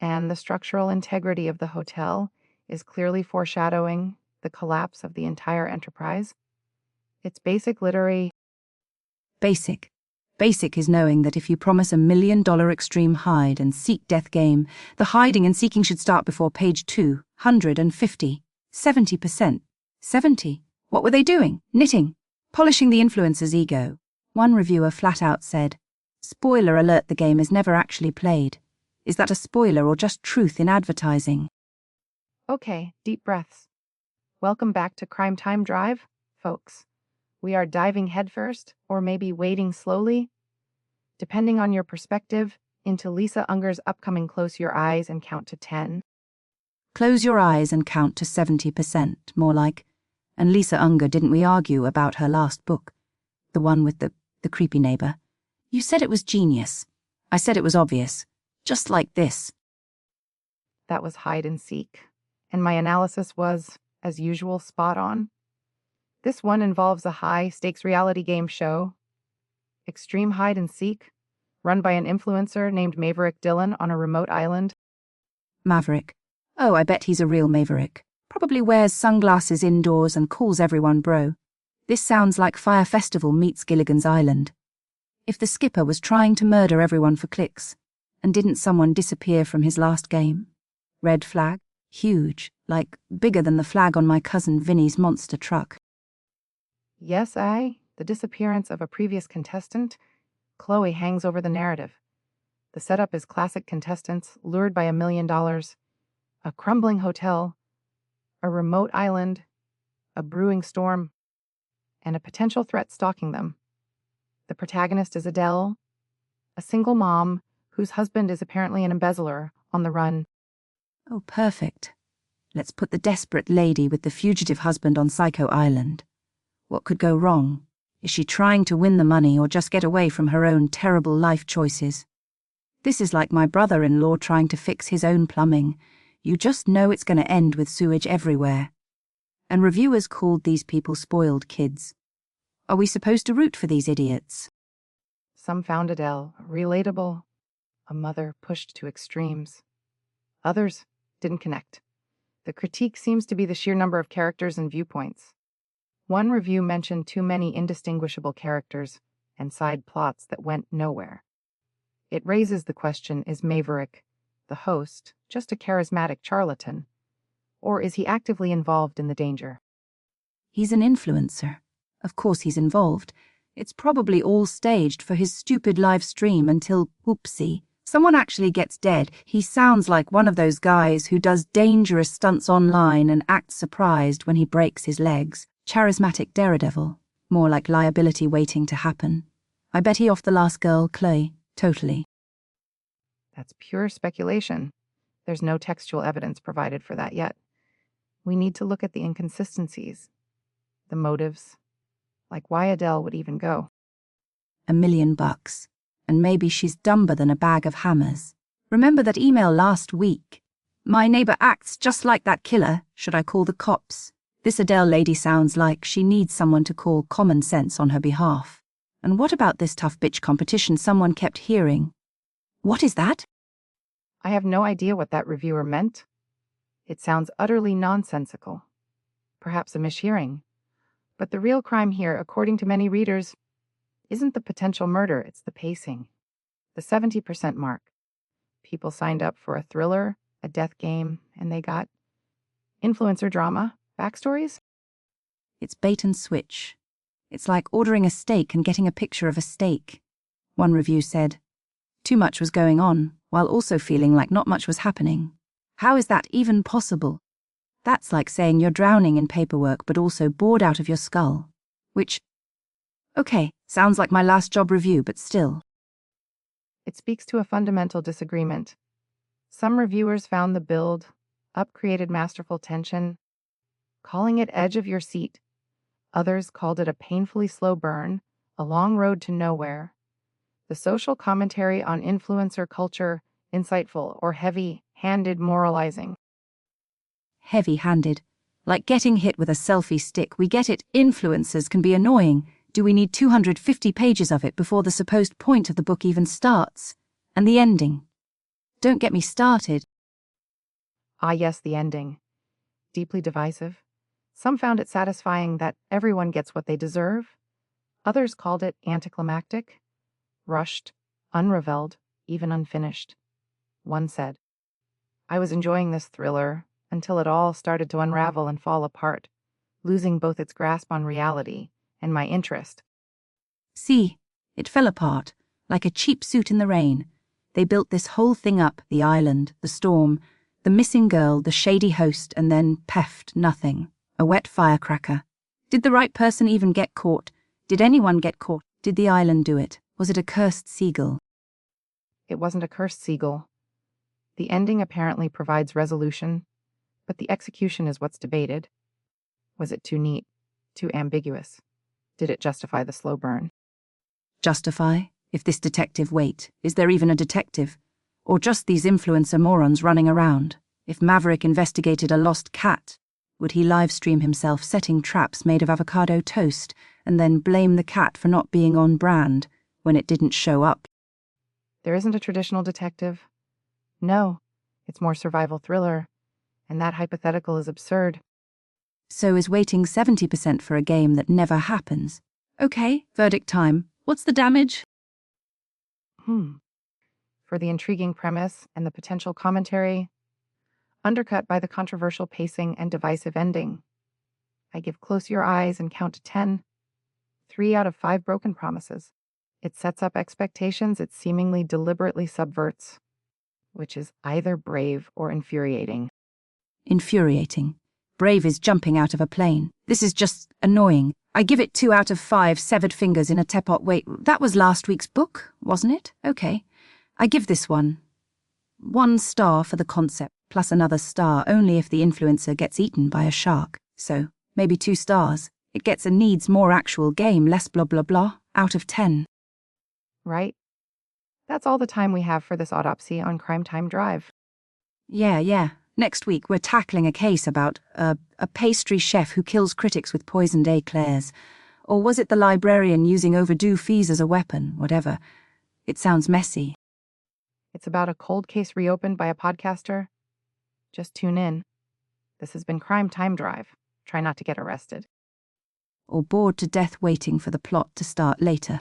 and the structural integrity of the hotel is clearly foreshadowing the collapse of the entire enterprise. It's basic literary. Basic. Basic is knowing that if you promise $1 million extreme hide and seek death game, the hiding and seeking should start before page 250. 70%. 70. What were they doing? Knitting. Polishing the influencer's ego. One reviewer flat out said, "Spoiler alert, the game is never actually played. Is that a spoiler or just truth in advertising?" Okay, deep breaths. Welcome back to Crime Time Drive, folks. We are diving headfirst, or maybe wading slowly, depending on your perspective, into Lisa Unger's upcoming Close Your Eyes and Count to 10. Close your eyes and count to 70%, more like. And Lisa Unger, didn't we argue about her last book? The one with the creepy neighbor. You said it was genius. I said it was obvious. Just like this. That was hide and seek, and my analysis was, as usual, spot on. This one involves a high-stakes reality game show, Extreme Hide and Seek, run by an influencer named Maverick Dillon on a remote island. Maverick. Oh, I bet he's a real maverick. Probably wears sunglasses indoors and calls everyone bro. This sounds like Fire Festival meets Gilligan's Island. If the skipper was trying to murder everyone for clicks, and didn't someone disappear from his last game? Red flag, huge, like bigger than the flag on my cousin Vinny's monster truck. Yes, the disappearance of a previous contestant, Chloe, hangs over the narrative. The setup is classic contestants lured by $1 million, a crumbling hotel, a remote island, a brewing storm, and a potential threat stalking them. The protagonist is Adele, a single mom whose husband is apparently an embezzler on the run. Oh, perfect. Let's put the desperate lady with the fugitive husband on Psycho Island. What could go wrong? Is she trying to win the money or just get away from her own terrible life choices? This is like my brother-in-law trying to fix his own plumbing. You just know it's going to end with sewage everywhere. And reviewers called these people spoiled kids. Are we supposed to root for these idiots? Some found Adele relatable, a mother pushed to extremes. Others didn't connect. The critique seems to be the sheer number of characters and viewpoints. One review mentioned too many indistinguishable characters and side plots that went nowhere. It raises the question, is Maverick, the host, just a charismatic charlatan? Or is he actively involved in the danger? He's an influencer. Of course he's involved. It's probably all staged for his stupid live stream until, whoopsie, someone actually gets dead. He sounds like one of those guys who does dangerous stunts online and acts surprised when he breaks his legs. Charismatic daredevil. More like liability waiting to happen. I bet he off the last girl, Chloe. Totally. That's pure speculation. There's no textual evidence provided for that yet. We need to look at the inconsistencies, the motives, like why Adele would even go. $1 million. And maybe she's dumber than a bag of hammers. Remember that email last week? My neighbor acts just like that killer. Should I call the cops? This Adele lady sounds like she needs someone to call common sense on her behalf. And what about this tough bitch competition someone kept hearing? What is that? I have no idea what that reviewer meant. It sounds utterly nonsensical. Perhaps a mishearing. But the real crime here, according to many readers, isn't the potential murder, it's the pacing. The 70% mark. People signed up for a thriller, a death game, and they got influencer drama, backstories. It's bait and switch. It's like ordering a steak and getting a picture of a steak. One review said, too much was going on, while also feeling like not much was happening. How is that even possible? That's like saying you're drowning in paperwork but also bored out of your skull. Which, okay, sounds like my last job review, but still. It speaks to a fundamental disagreement. Some reviewers found the build, created masterful tension, calling it edge of your seat. Others called it a painfully slow burn, a long road to nowhere. The social commentary on influencer culture, insightful or heavy-handed moralizing. Heavy-handed. Like getting hit with a selfie stick. We get it. Influencers can be annoying. Do we need 250 pages of it before the supposed point of the book even starts? And the ending? Don't get me started. Ah, yes, the ending. Deeply divisive. Some found it satisfying that everyone gets what they deserve. Others called it anticlimactic, rushed, unreveled, even unfinished. One said, I was enjoying this thriller until it all started to unravel and fall apart, losing both its grasp on reality and my interest. See, it fell apart, like a cheap suit in the rain. They built this whole thing up, the island, the storm, the missing girl, the shady host, and then, peft, nothing. A wet firecracker. Did the right person even get caught? Did anyone get caught? Did the island do it? Was it a cursed seagull? It wasn't a cursed seagull. The ending apparently provides resolution, but the execution is what's debated. Was it too neat? Too ambiguous? Did it justify the slow burn? Justify? If this detective, wait, is there even a detective? Or just these influencer morons running around? If Maverick investigated a lost cat, would he live-stream himself setting traps made of avocado toast and then blame the cat for not being on brand when it didn't show up? There isn't a traditional detective. No, it's more survival thriller, and that hypothetical is absurd. So is waiting 70% for a game that never happens. Okay, verdict time. What's the damage? For the intriguing premise and the potential commentary, undercut by the controversial pacing and divisive ending. I give Close Your Eyes and Count to 10. 3 out of 5 broken promises. It sets up expectations it seemingly deliberately subverts, which is either brave or infuriating. Infuriating. Brave is jumping out of a plane. This is just annoying. I give it 2 out of 5 severed fingers in a teapot. Wait, that was last week's book, wasn't it? Okay. I give this one 1 star for the concept, plus another star only if the influencer gets eaten by a shark. So, maybe 2 stars. It gets and needs more actual game, less blah blah blah, out of 10. Right? That's all the time we have for this autopsy on Crime Time Drive. Yeah. Next week we're tackling a case about a pastry chef who kills critics with poisoned eclairs. Or was it the librarian using overdue fees as a weapon? Whatever. It sounds messy. It's about a cold case reopened by a podcaster. Just tune in. This has been Crime Time Drive. Try not to get arrested. Or bored to death waiting for the plot to start later.